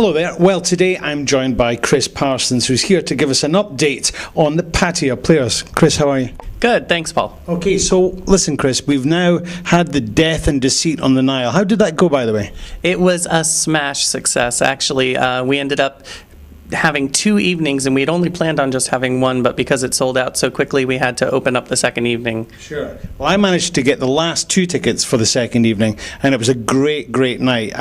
Hello there. Well, today I'm joined by Chris Parsons, who's here to give us an update on the Pattaya Players. Chris, how are you? Good, thanks, Paul. Okay, so listen, Chris, we've now had the Death and Deceit on the Nile. How did that go, by the way? It was a smash success, actually. We ended up having 2 evenings, and we had only planned on just having one, but because it sold out so quickly, we had to open up the second evening. Sure. Well, I managed to get the last 2 tickets for the second evening, and it was a great, great night.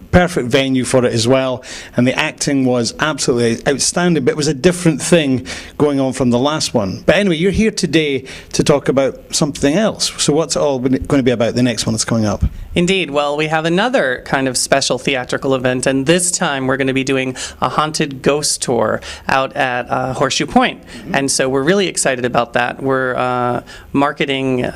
Perfect venue for it as well, and the acting was absolutely outstanding, but it was a different thing going on from the last one. But anyway, you're here today to talk about something else. So what's it all going to be about, the next one that's coming up? Indeed. Well, we have another kind of special theatrical event, and this time we're going to be doing a haunted ghost tour out at Horseshoe Point. And so we're really excited about that. We're marketing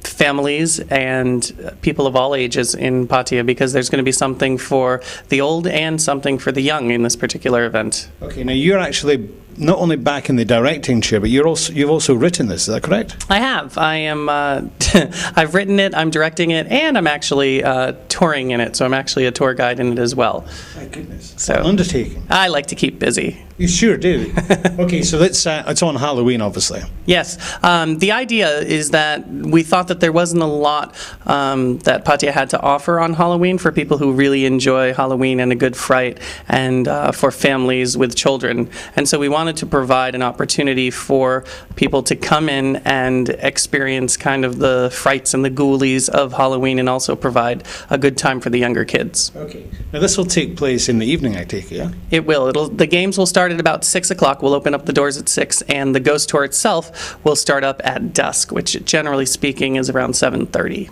families and people of all ages in Pattaya because there's going to be something for the old and something for the young in this particular event. Okay, now you're actually not only back in the directing chair, but you've also written this, is that correct? I have. I am. I've written it, I'm directing it, and I'm actually touring in it, so I'm actually a tour guide in it as well. My goodness. So, what an undertaking. I like to keep busy. You sure do. Okay, so it's on Halloween, obviously. Yes. The idea is that we thought that there wasn't a lot that Pattaya had to offer on Halloween for people who really enjoy Halloween and a good fright, and for families with children. And so we wanted to provide an opportunity for people to come in and experience kind of the frights and the ghoulies of Halloween, and also provide a good time for the younger kids. Okay. Now this will take place in the evening, I take it, yeah? It will. The games will start at about 6 o'clock. We'll open up the doors at 6, and the ghost tour itself will start up at dusk, which generally speaking is around 7:30.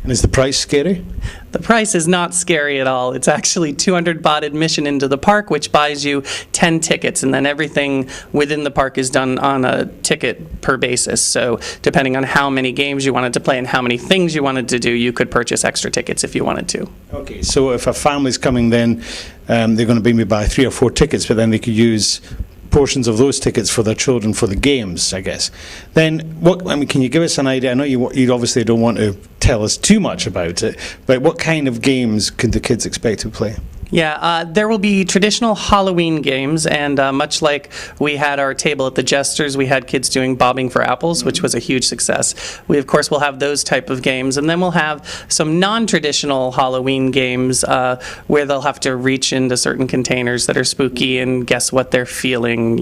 And is the price scary? The price is not scary at all. It's actually 200 baht admission into the park, which buys you 10 tickets, and then everything within the park is done on a ticket per basis. So depending on how many games you wanted to play and how many things you wanted to do, you could purchase extra tickets if you wanted to. Okay, so if a family's coming, then they're going to maybe buy 3 or 4 tickets, but then they could use portions of those tickets for their children for the games, I guess. Then, can you give us an idea? I know you obviously don't want to tell us too much about it, but what kind of games could the kids expect to play? Yeah, there will be traditional Halloween games, and much like we had our table at the Jesters, we had kids doing bobbing for apples, which was a huge success. We, of course, will have those type of games, and then we'll have some non-traditional Halloween games where they'll have to reach into certain containers that are spooky and guess what they're feeling,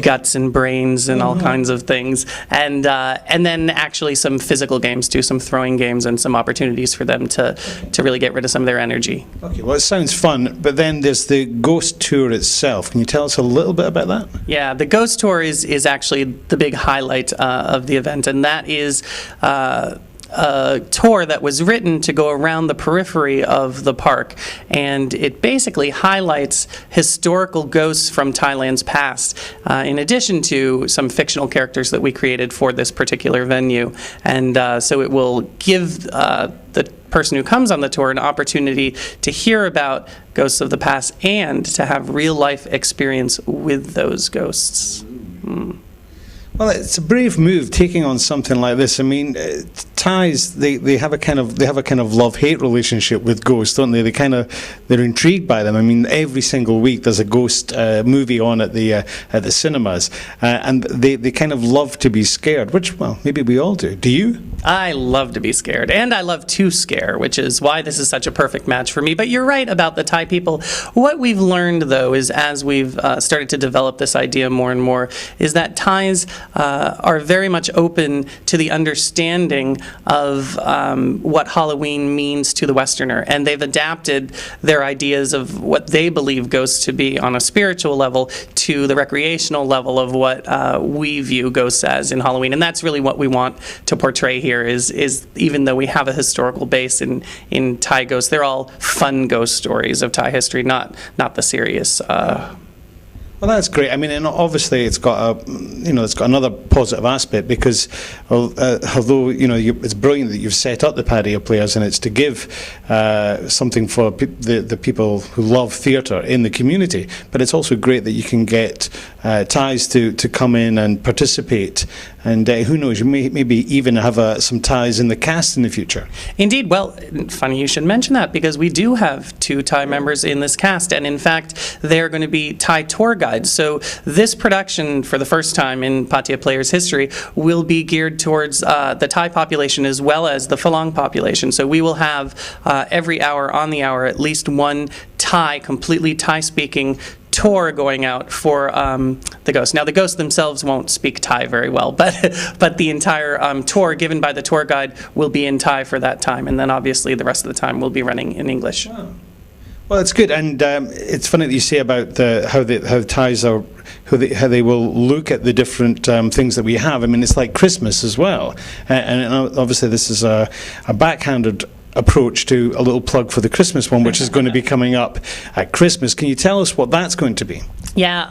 guts and brains and all kinds of things. And then actually some physical games too, some throwing games and some opportunities for them to really get rid of some of their energy. Okay, well, it sounds fun, but then there's the ghost tour itself. Can you tell us a little bit about that? Yeah, the ghost tour is actually the big highlight of the event, and that is a tour that was written to go around the periphery of the park, and it basically highlights historical ghosts from Thailand's past, in addition to some fictional characters that we created for this particular venue. And so it will give the person who comes on the tour an opportunity to hear about ghosts of the past and to have real-life experience with those ghosts. Well, it's a brave move taking on something like this. I mean, Thais they have a kind of love-hate relationship with ghosts, don't they? They're intrigued by them. I mean, every single week there's a ghost movie on at the cinemas, and they kind of love to be scared. Which, well, maybe we all do. Do you? I love to be scared, and I love to scare, which is why this is such a perfect match for me. But you're right about the Thai people. What we've learned, though, is as we've started to develop this idea more and more, is that Thais are very much open to the understanding of what Halloween means to the Westerner, and they've adapted their ideas of what they believe ghosts to be on a spiritual level to the recreational level of what we view ghosts as in Halloween. And that's really what we want to portray here is even though we have a historical base in Thai ghosts, they're all fun ghost stories of Thai history, not the serious Well, that's great. I mean, and obviously it's got it's got another positive aspect because although it's brilliant that you've set up the Pattaya Players, and it's to give something for the people who love theatre in the community. But it's also great that you can get Thais to come in and participate. And who knows, you may maybe even have some Thais in the cast in the future. Indeed. Well, funny you should mention that, because we do have 2 Thai members in this cast, and in fact, they're going to be Thai tour guides. So this production, for the first time in Pattaya Players history, will be geared towards the Thai population as well as the Phalong population. So we will have every hour on the hour at least one Thai, completely Thai-speaking tour going out for the ghosts. Now, the ghosts themselves won't speak Thai very well, but the entire tour given by the tour guide will be in Thai for that time, and then obviously the rest of the time will be running in English. Wow. Well, it's good, and it's funny that you say about how Thais are, how they will look at the different things that we have. I mean, it's like Christmas as well, and obviously this is a backhanded approach to a little plug for the Christmas one, which is going to be coming up at Christmas. Can you tell us what that's going to be? Yeah,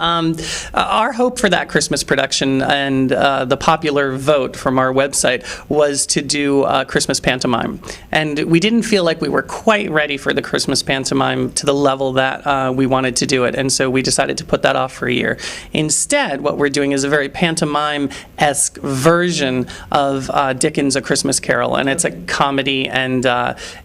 our hope for that Christmas production and the popular vote from our website was to do a Christmas pantomime. And we didn't feel like we were quite ready for the Christmas pantomime to the level that we wanted to do it. And so we decided to put that off for a year. Instead, what we're doing is a very pantomime-esque version of Dickens' A Christmas Carol. And it's a comedy, and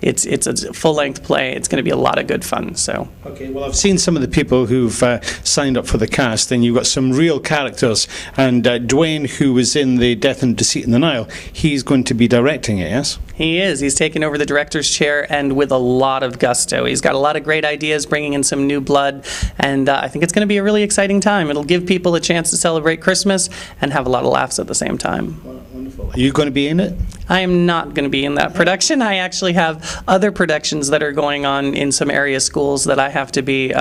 it's a full-length play. It's going to be a lot of good fun. So. Okay, well, I've seen some of the people who've signed up for the cast, and you've got some real characters. And Dwayne, who was in the Death and Deceit in the Nile, he's going to be directing it, yes? He is. He's taken over the director's chair, and with a lot of gusto. He's got a lot of great ideas, bringing in some new blood, and I think it's going to be a really exciting time. It'll give people a chance to celebrate Christmas and have a lot of laughs at the same time. Wonderful. Are you going to be in it? I am not going to be in that production. I actually have other productions that are going on in some area schools that I have to be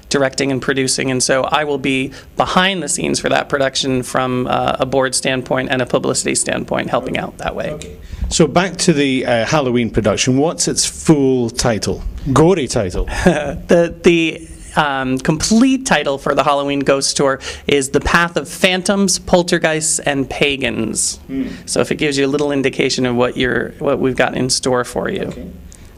directing and producing, and so I will be behind the scenes for that production from a board standpoint and a publicity standpoint, helping out that way. Okay. So back to the Halloween production. What's its full title? Gory title? The complete title for the Halloween Ghost Tour is The Path of Phantoms, Poltergeists, and Pagans. So if it gives you a little indication of what we've got in store for you. Okay.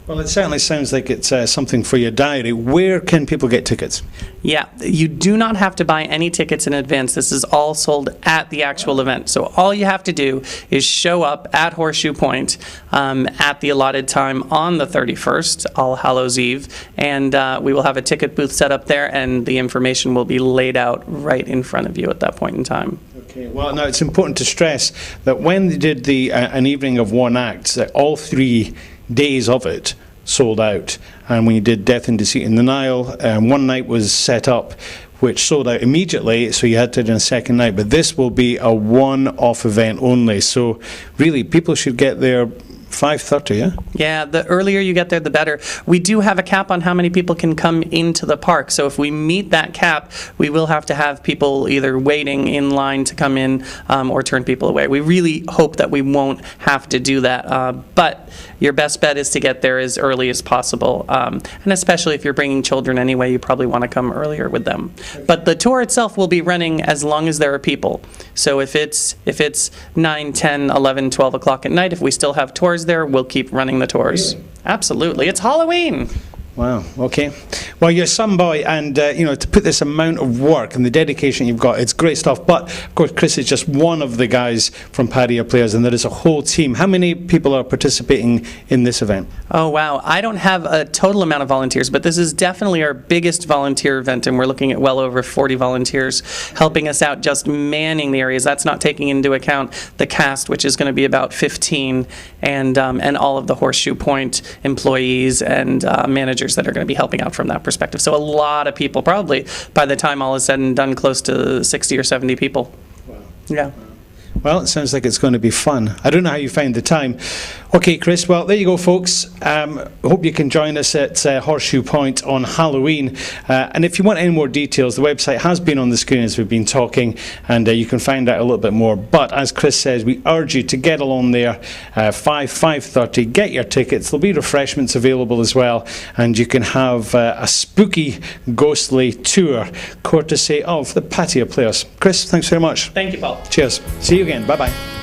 Well, it certainly sounds like it's something for your diary. Where can people get tickets? Yeah, you do not have to buy any tickets in advance. This is all sold at the actual event. So all you have to do is show up at Horseshoe Point at the allotted time on the 31st, All Hallows Eve, and we will have a ticket booth set up there, and the information will be laid out right in front of you at that point in time. Okay. Well, now it's important to stress that when they did an evening of one act, that all 3 days of it sold out, and when you did Death and Deceit in the Nile, one night was set up which sold out immediately, so you had to do a second night, but this will be a one-off event only, so really people should get there 5:30, yeah? Yeah, the earlier you get there, the better. We do have a cap on how many people can come into the park, so if we meet that cap, we will have to have people either waiting in line to come in or turn people away. We really hope that we won't have to do that, but your best bet is to get there as early as possible, and especially if you're bringing children anyway, you probably want to come earlier with them. But the tour itself will be running as long as there are people. So if it's 9, 10, 11, 12 o'clock at night, if we still have tours there, we'll keep running the tours. Really? Absolutely. It's Halloween. Wow, okay. Well, you're some boy, and to put this amount of work and the dedication you've got, it's great stuff. But, of course, Chris is just one of the guys from Pattaya Players, and there is a whole team. How many people are participating in this event? Oh, wow. I don't have a total amount of volunteers, but this is definitely our biggest volunteer event, and we're looking at well over 40 volunteers helping us out just manning the areas. That's not taking into account the cast, which is going to be about 15, and all of the Horseshoe Point employees and managers that are going to be helping out from that perspective. So a lot of people, probably by the time all is said and done, close to 60 or 70 people. Wow. Yeah. Well, it sounds like it's going to be fun. I don't know how you find the time. Okay, Chris, well, there you go, folks. Hope you can join us at Horseshoe Point on Halloween. And if you want any more details, the website has been on the screen as we've been talking, and you can find out a little bit more. But as Chris says, we urge you to get along there, 5:30, get your tickets. There'll be refreshments available as well, and you can have a spooky, ghostly tour, courtesy of the Pattaya Players. Chris, thanks very much. Thank you, Paul. Cheers. See you again. Bye-bye.